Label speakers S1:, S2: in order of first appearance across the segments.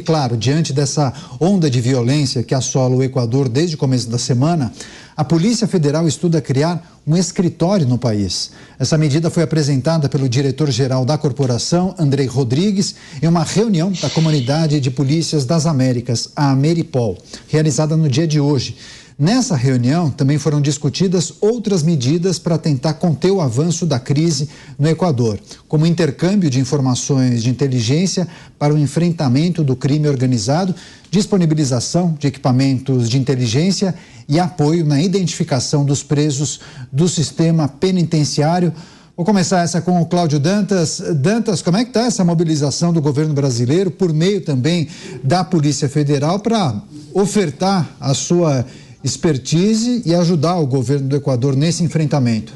S1: claro, diante dessa onda de violência que assola o Equador desde o começo da semana, a Polícia Federal estuda criar um escritório no país. Essa medida foi apresentada pelo diretor-geral da corporação, Andrei Rodrigues, em uma reunião da Comunidade de Polícias das Américas, a Ameripol, realizada no dia de hoje. Nessa reunião, também foram discutidas outras medidas para tentar conter o avanço da crise no Equador, como intercâmbio de informações de inteligência para o enfrentamento do crime organizado, disponibilização de equipamentos de inteligência e apoio na identificação dos presos do sistema penitenciário. Vou começar essa com o Cláudio Dantas. Dantas, como é que está essa mobilização do governo brasileiro, por meio também da Polícia Federal, para ofertar a sua expertise e ajudar o governo do Equador nesse enfrentamento?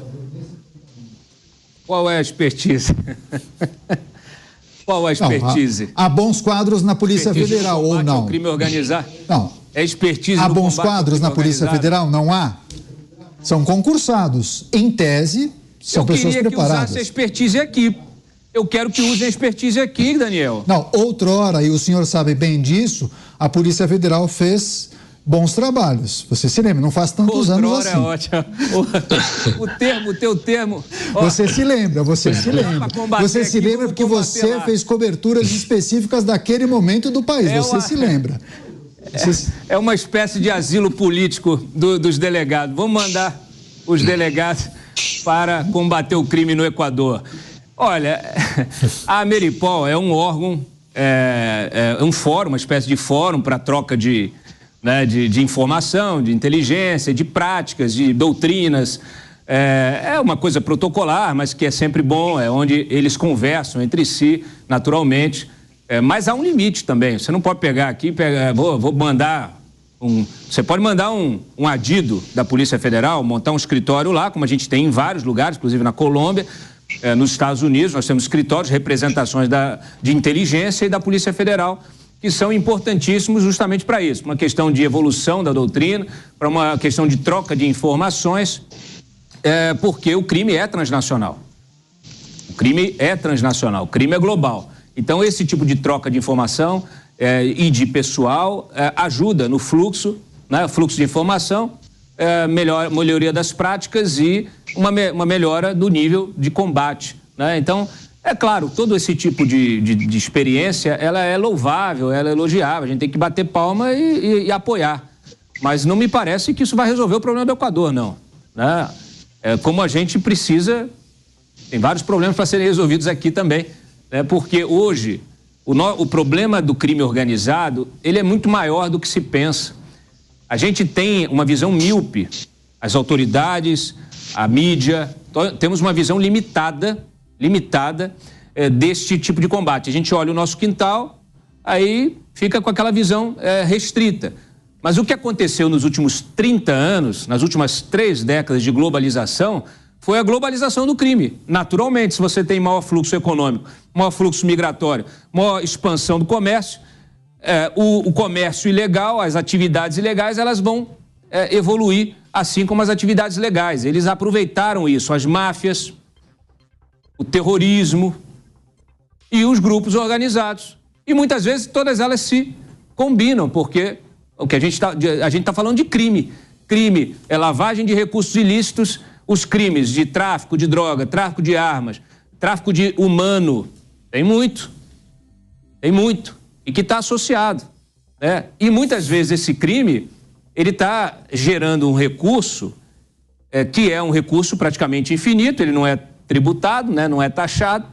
S2: Qual é a expertise? Qual a expertise?
S1: Há bons quadros na Polícia Federal, ou não?
S2: Ao crime organizado?
S1: Não.
S2: É expertise
S1: Há
S2: no
S1: bons
S2: combate ao
S1: quadros
S2: crime
S1: na Polícia
S2: organizado?
S1: Federal? Não há? São concursados. Em tese, são pessoas preparadas.
S2: Eu queria que usasse a expertise aqui. Eu quero que usem a expertise aqui, Daniel.
S1: Não, outrora, e o senhor sabe bem disso, a Polícia Federal fez bons trabalhos. Você se lembra, não faz tantos anos assim.
S2: É ótimo. O teu termo...
S1: Você se lembra. Você se lembra porque você fez coberturas específicas daquele momento do país. Você se lembra.
S2: É uma espécie de asilo político dos delegados. Vamos mandar os delegados para combater o crime no Equador. Olha, a Ameripol é um órgão, um fórum, uma espécie de fórum para troca de informação, de inteligência, de práticas, de doutrinas. É uma coisa protocolar, mas que é sempre bom, é onde eles conversam entre si, naturalmente. Mas há um limite também. Você não pode pegar aqui, vou mandar você pode mandar um adido da Polícia Federal, montar um escritório lá, como a gente tem em vários lugares, inclusive na Colômbia, nos Estados Unidos, nós temos escritórios, representações de inteligência e da Polícia Federal, que são importantíssimos justamente para isso, uma questão de evolução da doutrina, para uma questão de troca de informações, porque o crime é transnacional. O crime é transnacional, o crime é global. Então, esse tipo de troca de informação e de pessoal ajuda no fluxo, né, fluxo de informação, melhoria das práticas e uma melhora do nível de combate, né? Então, é claro, todo esse tipo de experiência, ela é louvável, ela é elogiável, a gente tem que bater palma e apoiar. Mas não me parece que isso vai resolver o problema do Equador, não, né? Como a gente precisa, tem vários problemas para serem resolvidos aqui também, né? Porque hoje o problema do crime organizado, ele é muito maior do que se pensa. A gente tem uma visão míope, as autoridades, a mídia, temos uma visão limitada deste tipo de combate. A gente olha o nosso quintal, aí fica com aquela visão restrita. Mas o que aconteceu nos últimos 30 anos, nas últimas 3 décadas de globalização, foi a globalização do crime. Naturalmente, se você tem maior fluxo econômico, maior fluxo migratório, maior expansão do comércio, o comércio ilegal, as atividades ilegais, elas vão evoluir assim como as atividades legais. Eles aproveitaram isso, as máfias, o terrorismo e os grupos organizados. E muitas vezes todas elas se combinam, porque o que a gente está falando de crime. Crime é lavagem de recursos ilícitos, os crimes de tráfico de droga, tráfico de armas, tráfico de humano, tem muito, e que está associado, né? E muitas vezes esse crime, ele está gerando um recurso, que é um recurso praticamente infinito, ele não é tributado, né? Não é taxado,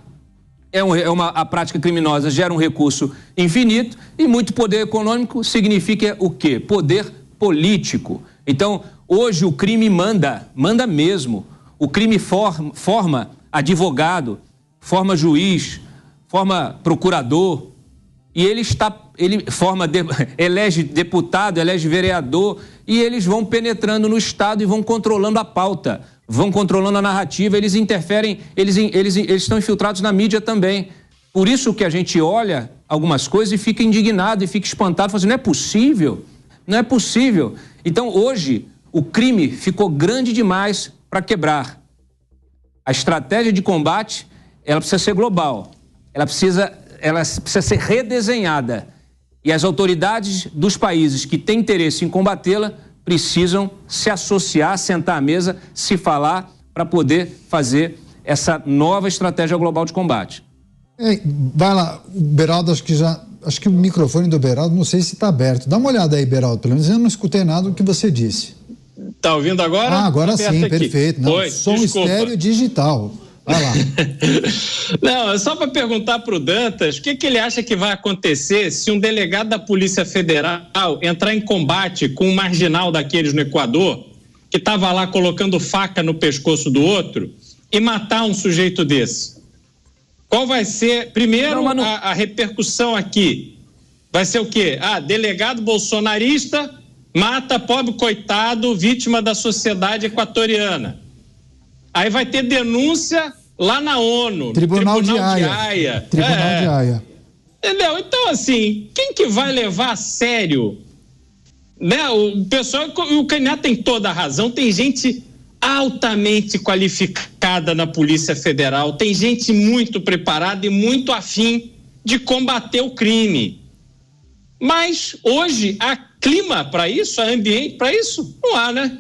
S2: a prática criminosa gera um recurso infinito e muito poder econômico significa o quê? Poder político. Então, hoje o crime manda mesmo. O crime forma advogado, forma juiz, forma procurador e ele elege deputado, elege vereador e eles vão penetrando no Estado e vão controlando a pauta, vão controlando a narrativa, eles interferem, eles estão infiltrados na mídia também. Por isso que a gente olha algumas coisas e fica indignado e fica espantado, falando assim, não é possível. Então, hoje, o crime ficou grande demais para quebrar. A estratégia de combate, ela precisa ser global, ela precisa ser redesenhada. E as autoridades dos países que têm interesse em combatê-la precisam se associar, sentar à mesa, se falar para poder fazer essa nova estratégia global de combate.
S1: Vai lá, o Beraldo, acho que o microfone do Beraldo, não sei se está aberto. Dá uma olhada aí, Beraldo, pelo menos eu não escutei nada do que você disse.
S3: Tá ouvindo agora?
S1: Agora sim, perfeito. Não, som estéreo digital. Vai lá.
S3: Não, é só para perguntar para o Dantas o que ele acha que vai acontecer se um delegado da Polícia Federal entrar em combate com um marginal daqueles no Equador, que estava lá colocando faca no pescoço do outro, e matar um sujeito desse. Qual vai ser, primeiro, a repercussão aqui? Vai ser o quê? Delegado bolsonarista mata pobre coitado, vítima da sociedade equatoriana. Aí vai ter denúncia lá na ONU,
S1: Tribunal de Haia. Tribunal de Haia.
S3: Entendeu? Então, assim, quem que vai levar a sério? Né? O pessoal, o Candidato tem toda a razão, tem gente altamente qualificada na Polícia Federal, tem gente muito preparada e muito afim de combater o crime. Mas hoje há clima para isso, há ambiente para isso? Não há, né?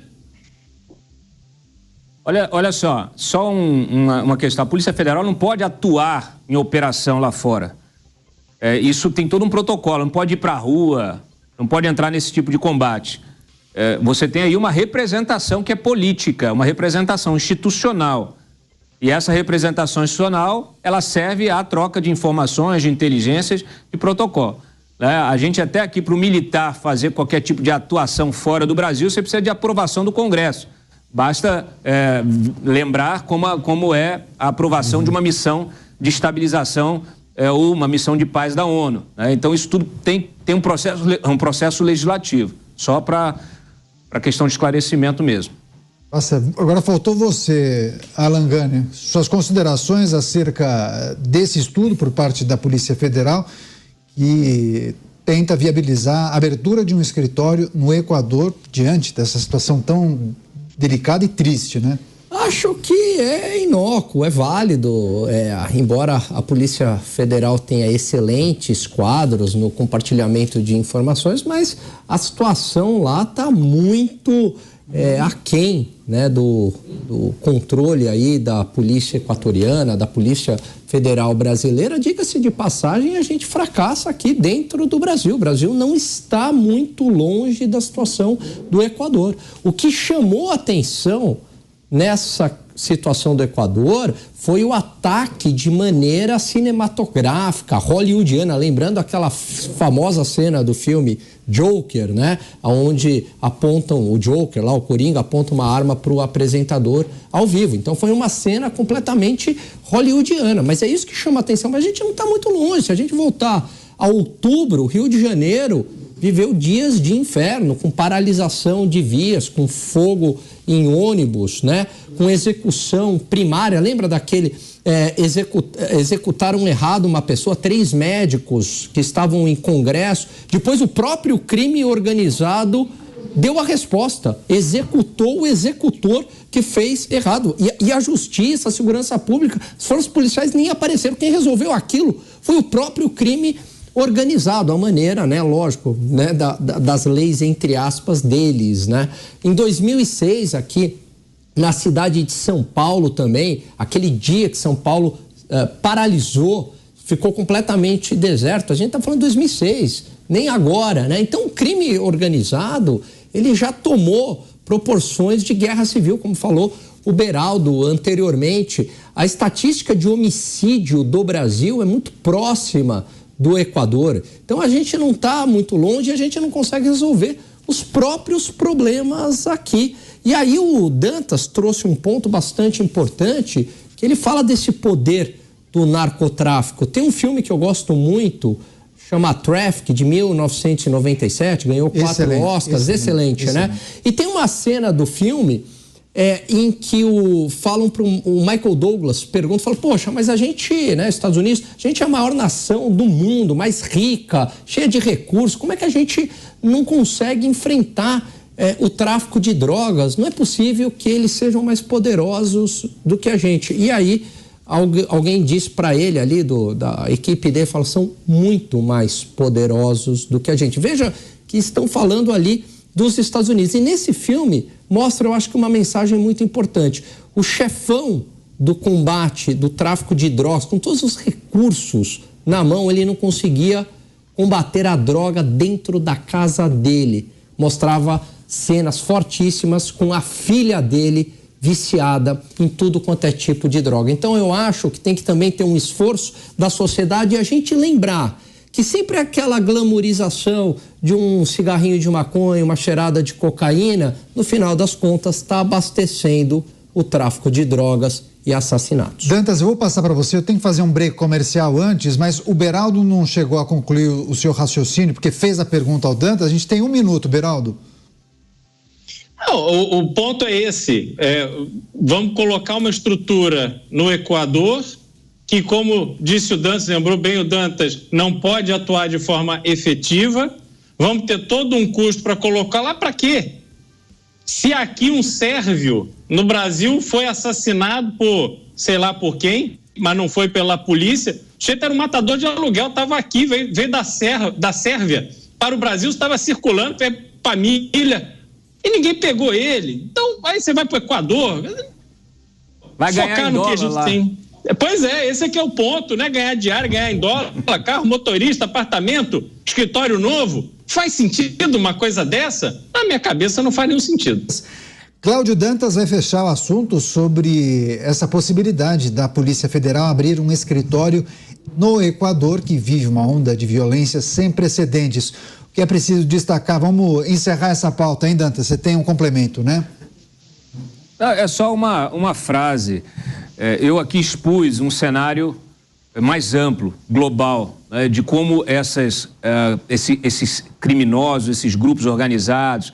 S2: Olha só uma questão. A Polícia Federal não pode atuar em operação lá fora. Isso tem todo um protocolo, não pode ir para a rua, não pode entrar nesse tipo de combate. Você tem aí uma representação que é política, uma representação institucional. E essa representação institucional, ela serve à troca de informações, de inteligências e protocolo. A gente até aqui, para o militar fazer qualquer tipo de atuação fora do Brasil, você precisa de aprovação do Congresso. Basta lembrar como é a aprovação de uma missão de estabilização ou uma missão de paz da ONU. Então, isso tudo tem um processo legislativo, só para questão de esclarecimento mesmo.
S1: Nossa, agora faltou você, Alan Gani, suas considerações acerca desse estudo por parte da Polícia Federal que tenta viabilizar a abertura de um escritório no Equador diante dessa situação tão delicada e triste, né?
S4: Acho que é inócuo, é válido, embora a Polícia Federal tenha excelentes quadros no compartilhamento de informações, mas a situação lá está muito aquém, né, do controle aí da Polícia Equatoriana, da Polícia Federal Brasileira. Diga-se de passagem, a gente fracassa aqui dentro do Brasil. O Brasil não está muito longe da situação do Equador. O que chamou a atenção nessa situação do Equador foi o ataque de maneira cinematográfica, hollywoodiana, lembrando aquela famosa cena do filme Joker, né? Onde apontam o Joker, lá o Coringa, aponta uma arma para o apresentador ao vivo. Então foi uma cena completamente hollywoodiana, mas é isso que chama a atenção. Mas a gente não está muito longe. Se a gente voltar a outubro, o Rio de Janeiro viveu dias de inferno, com paralisação de vias, com fogo em ônibus, né? Com execução primária. Lembra daquele... executaram errado uma pessoa, 3 médicos que estavam em congresso. Depois o próprio crime organizado deu a resposta, executou o executor que fez errado. E a justiça, a segurança pública, as forças policiais nem apareceram. Quem resolveu aquilo foi o próprio crime organizado, a maneira, né, lógico, né, das leis, entre aspas, deles, né? Em 2006, aqui na cidade de São Paulo também, aquele dia que São Paulo paralisou, ficou completamente deserto. A gente está falando de 2006, nem agora, né? Então, o crime organizado, ele já tomou proporções de guerra civil, como falou o Beraldo anteriormente. A estatística de homicídio do Brasil é muito próxima do Equador. Então, a gente não está muito longe e a gente não consegue resolver os próprios problemas aqui. E aí o Dantas trouxe um ponto bastante importante, que ele fala desse poder do narcotráfico. Tem um filme que eu gosto muito, chama Traffic, de 1997, ganhou 4 Oscars, excelente, né? E tem uma cena do filme em que falam para o Michael Douglas, fala, poxa, mas a gente, né, Estados Unidos, a gente é a maior nação do mundo, mais rica, cheia de recursos, como é que a gente não consegue enfrentar o tráfico de drogas? Não é possível que eles sejam mais poderosos do que a gente. E aí alguém disse para ele ali, da equipe dele, fala, são muito mais poderosos do que a gente. Veja que estão falando ali dos Estados Unidos. E nesse filme mostra, eu acho que uma mensagem muito importante. O chefão do combate, do tráfico de drogas, com todos os recursos na mão, ele não conseguia combater a droga dentro da casa dele. Mostrava cenas fortíssimas com a filha dele viciada em tudo quanto é tipo de droga. Então eu acho que tem que também ter um esforço da sociedade e a gente lembrar que sempre aquela glamourização de um cigarrinho de maconha, uma cheirada de cocaína, no final das contas está abastecendo o tráfico de drogas e assassinatos.
S1: Dantas, eu vou passar para você, eu tenho que fazer um break comercial antes, mas o Beraldo não chegou a concluir o seu raciocínio, porque fez a pergunta ao Dantas. A gente tem 1 minuto, Beraldo.
S3: Não, o ponto é esse, vamos colocar uma estrutura no Equador que, como disse o Dantas, lembrou bem o Dantas, não pode atuar de forma efetiva, vamos ter todo um custo para colocar lá para quê? Se aqui um sérvio no Brasil foi assassinado por, sei lá por quem, mas não foi pela polícia, o jeito era um matador de aluguel, estava aqui, veio da Sérvia para o Brasil, estava circulando, família, e ninguém pegou ele. Então, aí você vai para o Equador,
S2: vai ganhar em dólar, que a gente lá. Tem.
S3: Pois é, esse aqui é o ponto, né? Ganhar diária, ganhar em dólar, carro, motorista, apartamento, escritório novo. Faz sentido uma coisa dessa? Na minha cabeça não faz nenhum sentido.
S1: Cláudio Dantas vai fechar o assunto sobre essa possibilidade da Polícia Federal abrir um escritório no Equador, que vive uma onda de violência sem precedentes. O que é preciso destacar? Vamos encerrar essa pauta, hein, Dantas? Você tem um complemento, né?
S2: É só uma frase. Eu aqui expus um cenário mais amplo, global, né, de como esses criminosos, esses grupos organizados,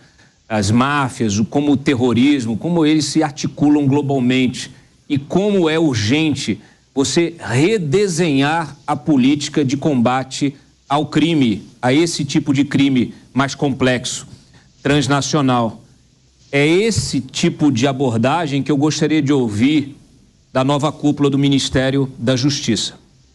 S2: as máfias, como o terrorismo, como eles se articulam globalmente e como é urgente você redesenhar a política de combate ao crime, a esse tipo de crime mais complexo, transnacional. É esse tipo de abordagem que eu gostaria de ouvir da nova cúpula do Ministério da Justiça.